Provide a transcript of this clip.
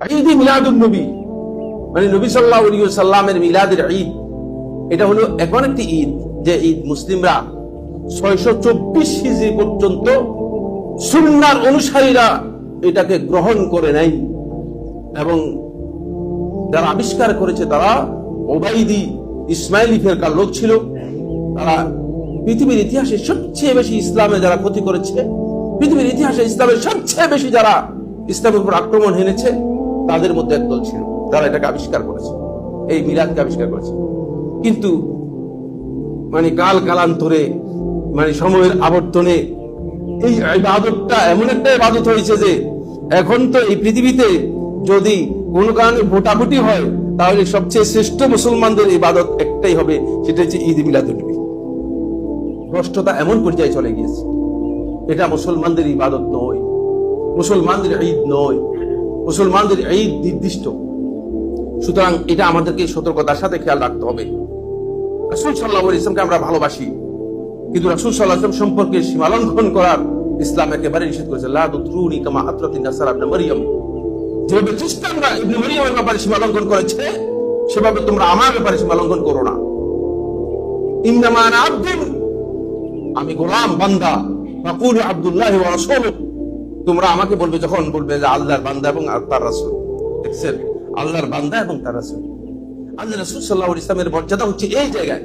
ঈদ মিলাদুন নবী, মানে নবী সাল্লাল্লাহু আলাইহি ওয়াসাল্লামের মিলাদের ঈদ। এটা হলো এমন একটি ঈদ যে ঈদ মুসলিমরা 624 হিজরি পর্যন্ত সুন্নাহর অনুসারীরা এটাকে গ্রহণ করে নাই, এবং যারা আবিষ্কার করেছে তারা ওবাইদি ইসমাইলি ফেরকার লোক ছিল। তারা পৃথিবীর ইতিহাসে সবচেয়ে বেশি ইসলামে যারা ক্ষতি করেছে, পৃথিবীর ইতিহাসে ইসলামের সবচেয়ে বেশি যারা ইসলামের উপর আক্রমণ এনেছে, তাদের মধ্যে একদল ছিল যারা এটাকে আবিষ্কার করেছে, এই মিলাদকে আবিষ্কার করেছে। কিন্তু মানে কাল কালান্তরে, মানে সময়ের আবর্তনে এই ইবাদতটা এমন একটা ইবাদত হয়েছে যে এখন তো এই পৃথিবীতে যদি কোনো কারণে ভোটাভুটি হয় তাহলে সবচেয়ে শ্রেষ্ঠ মুসলমানদের ইবাদত একটাই হবে, সেটা হচ্ছে ঈদ মিলাদুন্নবী। ভ্রষ্টতা এমন পর্যায়ে চলে গিয়েছে, এটা মুসলমানদের ইবাদত নয়, মুসলমানদের ঈদ নয়, মুসলমানদের ঈদ নির্দিষ্ট। সুতরাং এটা আমাদেরকে সতর্কতার সাথে খেয়াল রাখতে হবে। রাসূল সাল্লাল্লাহু আলাইহি ওয়াসাল্লামকে আমরা ভালোবাসি, কিন্তু রাসূল সাল্লাল্লাহু আলাইহি ওয়াসাল্লাম সম্পর্কে সীমা লঙ্ঘন করার ইসলাম একেবারে নিষেধ করেছে। লা তুতরুনি কামা আতরাতিন নাসারা ইবনে মারইয়াম, যেভাবে খ্রিস্টানরা ইবনে মারইয়ামের ব্যাপারে সীমা লঙ্ঘন করেছে, সেভাবে তোমরা আমার ব্যাপারে সীমা লঙ্ঘন করো না। ইন্নামা আনা আবদুন, আমি গোলাম বান্দা, ফাকুলু আব্দুল্লাহি ওয়া রাসূলুহু, তোমরা আমাকে বলবে যখন বলবে যে আল্লাহর বান্দা এবং তার রাসূল। দেখছেন, আল্লাহর বান্দা এবং তার রাসূল। আল্লাহ রাসূল সাল্লাল্লাহু আলাইহি ওয়াসাল্লামের মর্যাদা হচ্ছে এই জায়গায়।